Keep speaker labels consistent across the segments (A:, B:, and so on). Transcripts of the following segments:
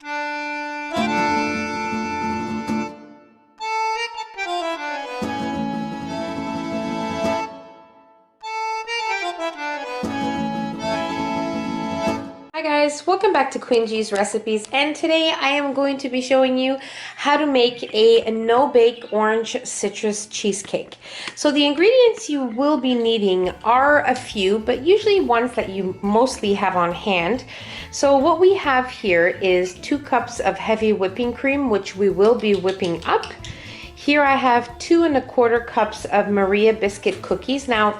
A: Hi guys, welcome back to Queen G's Recipes, and today I am going to be showing you how to make a no-bake orange citrus cheesecake. So the ingredients you will be needing are a few, but usually ones that you mostly have on hand. So what we have here is 2 cups of heavy whipping cream, which we will be whipping up. Here I have 2 1/4 cups of Maria biscuit cookies. Now,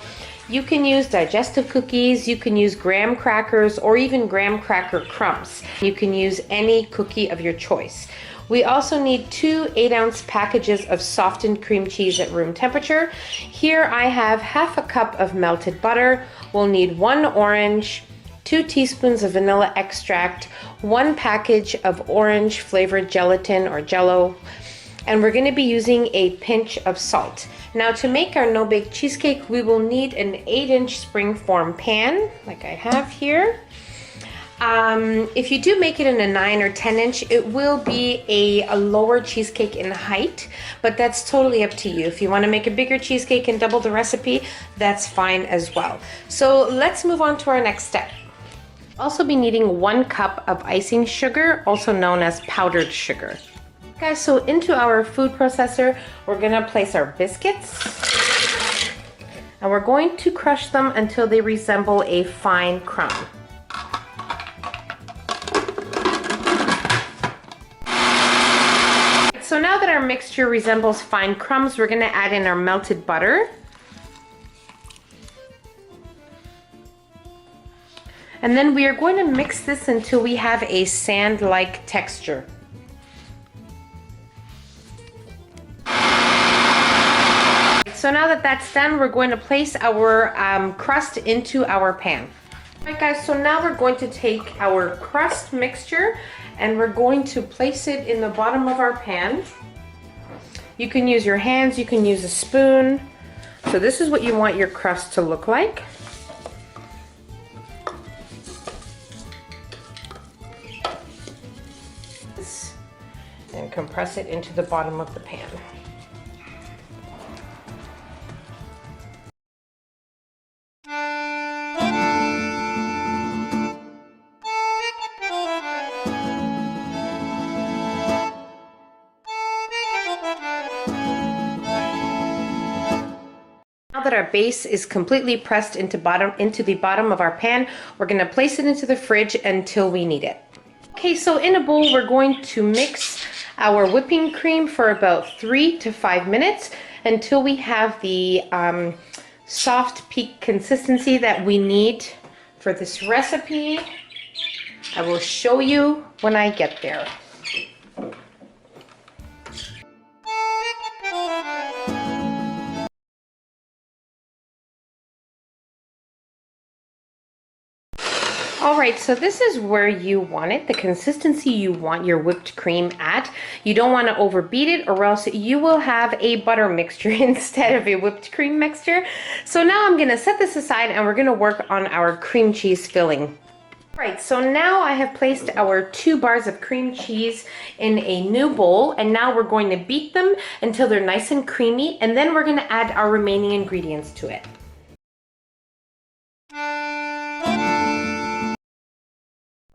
A: you can use digestive cookies, you can use graham crackers, or even graham cracker crumbs. You can use any cookie of your choice. We also need 2 8-ounce packages of softened cream cheese at room temperature. Here I have 1/2 cup of melted butter. We'll need 1 orange, 2 teaspoons of vanilla extract, 1 package of orange flavored gelatin or jello, and we're going to be using a pinch of salt. Now, to make our no-bake cheesecake, we will need an 8-inch springform pan, like I have here. If you do make it in a 9 or 10-inch, it will be a lower cheesecake in height, but that's totally up to you. If you want to make a bigger cheesecake and double the recipe, that's fine as well. So let's move on to our next step. Also be needing 1 cup of icing sugar, also known as powdered sugar. Guys, so into our food processor, we're gonna place our biscuits, and we're going to crush them until they resemble a fine crumb. So now that our mixture resembles fine crumbs, we're gonna add in our melted butter. And then we are going to mix this until we have a sand-like texture. So now that that's done, we're going to place our crust into our pan. Alright guys, so now we're going to take our crust mixture and we're going to place it in the bottom of our pan. You can use your hands, you can use a spoon. So this is what you want your crust to look like. And compress it into the bottom of the pan. Now that our base is completely pressed into the bottom of our pan, we're going to place it into the fridge until we need it. Okay, so in a bowl, we're going to mix our whipping cream for about 3 to 5 minutes until we have the soft peak consistency that we need for this recipe. I will show you when I get there. Alright, so this is where you want it, the consistency you want your whipped cream at. You don't want to overbeat it, or else you will have a butter mixture instead of a whipped cream mixture. So now I'm going to set this aside and we're going to work on our cream cheese filling. Alright, so now I have placed our 2 bars of cream cheese in a new bowl, and now we're going to beat them until they're nice and creamy, and then we're going to add our remaining ingredients to it.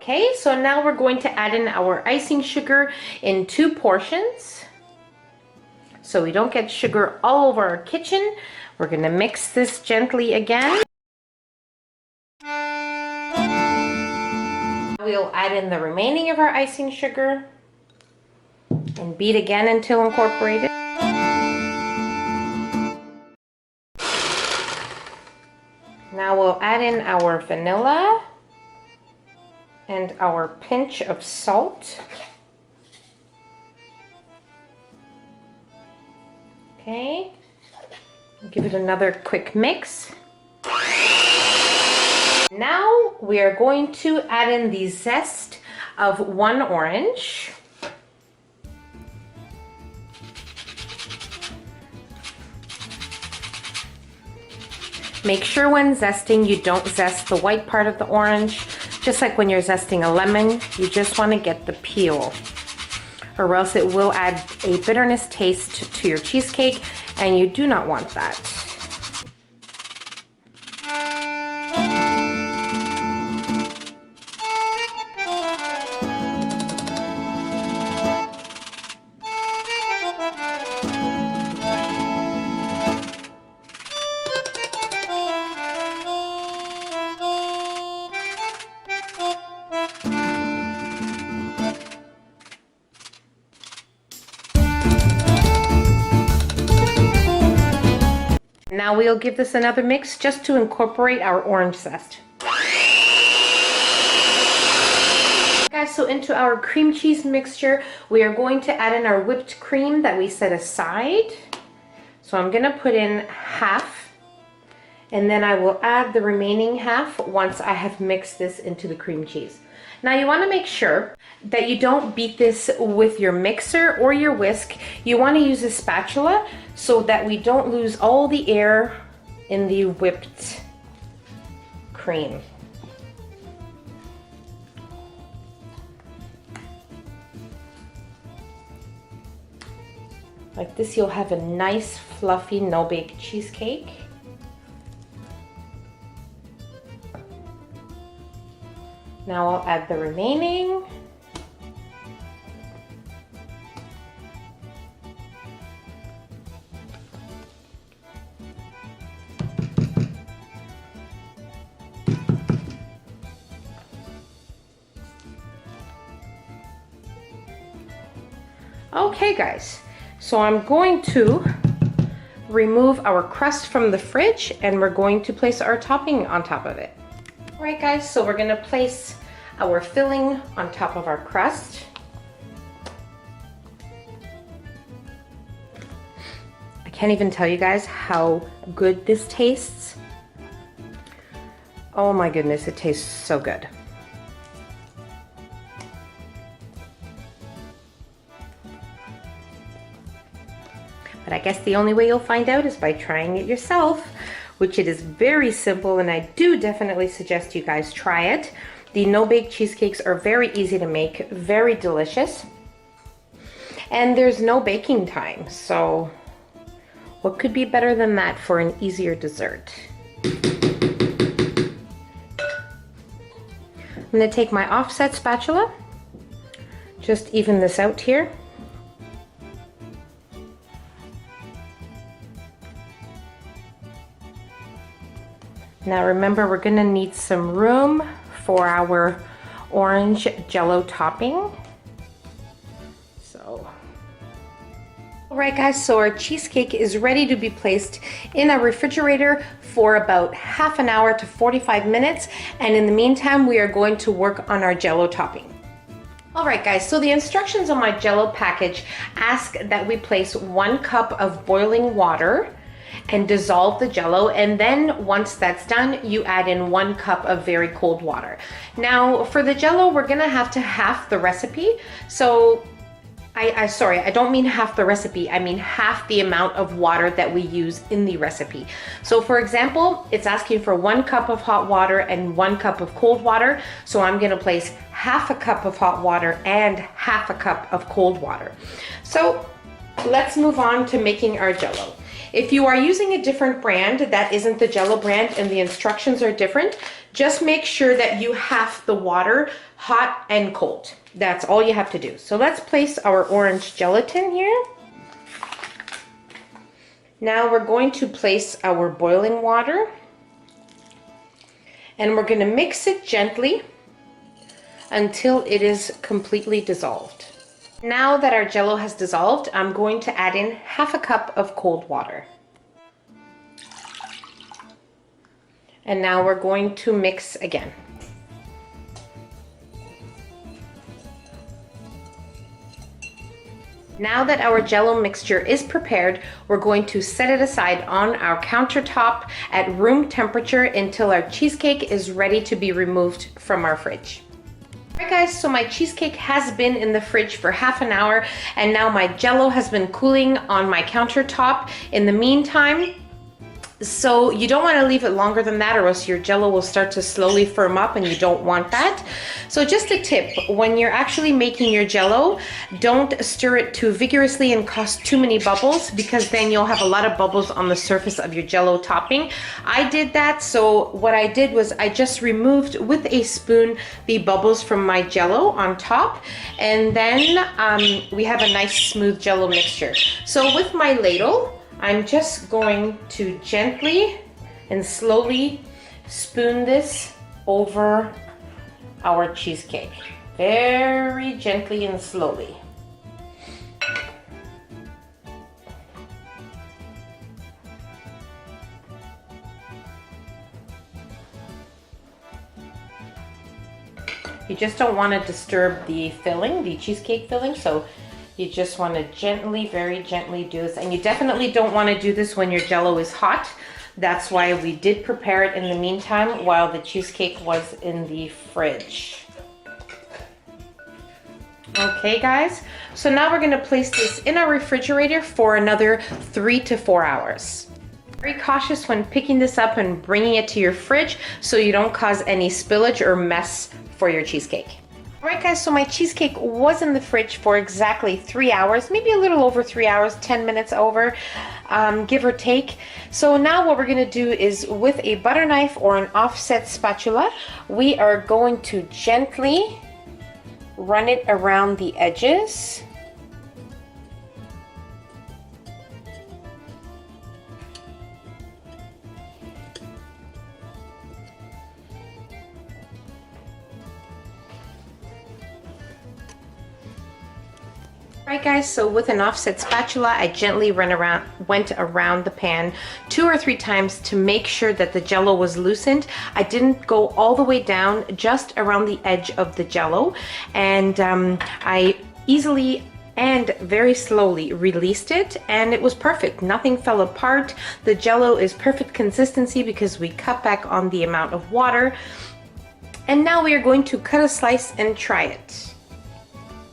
A: Okay, so now we're going to add in our icing sugar in 2 portions. So we don't get sugar all over our kitchen. We're going to mix this gently again. We'll add in the remaining of our icing sugar and beat again until incorporated. Now we'll add in our vanilla and our pinch of salt. Okay, give it another quick mix. Now we are going to add in the zest of 1 orange. Make sure when zesting you don't zest the white part of the orange. Just like when you're zesting a lemon, you just want to get the peel, or else it will add a bitterness taste to your cheesecake, and you do not want that. Now we'll give this another mix just to incorporate our orange zest. Guys, so into our cream cheese mixture, we are going to add in our whipped cream that we set aside. So I'm gonna put in half, and then I will add the remaining half once I have mixed this into the cream cheese. Now you want to make sure that you don't beat this with your mixer or your whisk. You want to use a spatula so that we don't lose all the air in the whipped cream. Like this, you'll have a nice fluffy no-bake cheesecake. Now I'll add the remaining. Okay guys, so I'm going to remove our crust from the fridge and we're going to place our topping on top of it. Alright guys, so we're gonna place our filling on top of our crust. I can't even tell you guys how good this tastes. Oh my goodness, it tastes so good. But I guess the only way you'll find out is by trying it yourself, which it is very simple, and I do definitely suggest you guys try it. The no-bake cheesecakes are very easy to make, very delicious, and there's no baking time, so what could be better than that for an easier dessert? I'm gonna take my offset spatula, just even this out here. Now remember, we're gonna need some room for our orange jello topping. So, all right guys, so our cheesecake is ready to be placed in a refrigerator for about half an hour to 45 minutes. And in the meantime, we are going to work on our jello topping. All right guys, so the instructions on my jello package ask that we place 1 cup of boiling water and dissolve the jello, and then once that's done, you add in 1 cup of very cold water. Now for the jello, we're gonna have to half the recipe. So sorry, I don't mean half the recipe, I mean half the amount of water that we use in the recipe. So for example, it's asking for 1 cup of hot water and 1 cup of cold water. So I'm gonna place half a cup of hot water and half a cup of cold water. So let's move on to making our jello. If you are using a different brand that isn't the Jello brand and the instructions are different, just make sure that you half the water, hot and cold. That's all you have to do. So let's place our orange gelatin here. Now we're going to place our boiling water, and we're going to mix it gently until it is completely dissolved. Now that our jello has dissolved, I'm going to add in half a cup of cold water. And now we're going to mix again. Now that our jello mixture is prepared, we're going to set it aside on our countertop at room temperature until our cheesecake is ready to be removed from our fridge. Alright guys, so my cheesecake has been in the fridge for half an hour, and now my jello has been cooling on my countertop. In the meantime, So you don't want to leave it longer than that, or else your jello will start to slowly firm up, and you don't want that. So just a tip, when you're actually making your jello, don't stir it too vigorously and cause too many bubbles, because then you'll have a lot of bubbles on the surface of your jello topping. I did that, so what I did was I just removed with a spoon the bubbles from my jello on top, and then we have a nice smooth jello mixture. So with my ladle, I'm just going to gently and slowly spoon this over our cheesecake. Very gently and slowly. You just don't want to disturb the filling, the cheesecake filling, so you just want to gently, very gently do this. And you definitely don't want to do this when your jello is hot. That's why we did prepare it in the meantime while the cheesecake was in the fridge. Okay guys, so now we're going to place this in our refrigerator for another 3 to 4 hours. Very cautious when picking this up and bringing it to your fridge so you don't cause any spillage or mess for your cheesecake. Alright guys, so my cheesecake was in the fridge for exactly 3 hours, maybe a little over 3 hours, 10 minutes over, give or take. So now what we're going to do is, with a butter knife or an offset spatula, we are going to gently run it around the edges. Alright guys, so with an offset spatula, I gently went around the pan 2 or 3 times to make sure that the jello was loosened. I didn't go all the way down, just around the edge of the jello, and I easily and very slowly released it, and it was perfect. Nothing fell apart. The jello is perfect consistency because we cut back on the amount of water. And now we are going to cut a slice and try it.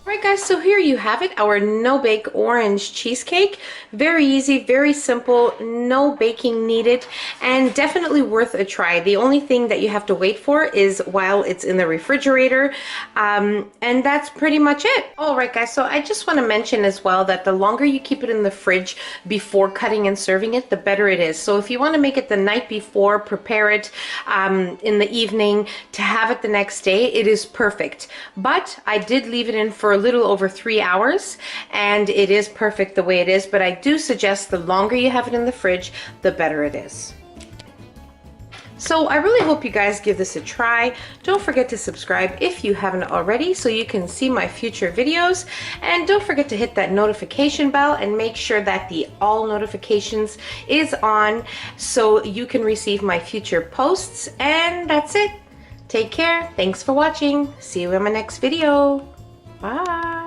A: Alright guys, so here you have it, our no-bake orange cheesecake. Very easy, very simple, no baking needed, and definitely worth a try. The only thing that you have to wait for is while it's in the refrigerator, and that's pretty much it. Alright guys, so I just want to mention as well that the longer you keep it in the fridge before cutting and serving it, the better it is. So if you want to make it the night before, prepare it in the evening to have it the next day, it is perfect. But I did leave it in for a little over 3 hours, and it is perfect the way it is, but I do suggest the longer you have it in the fridge, the better it is. So I really hope you guys give this a try. Don't forget to subscribe if you haven't already so you can see my future videos, and don't forget to hit that notification bell and make sure that the all notifications is on so you can receive my future posts. And that's it. Take care. Thanks for watching. See you in my next video. Bye.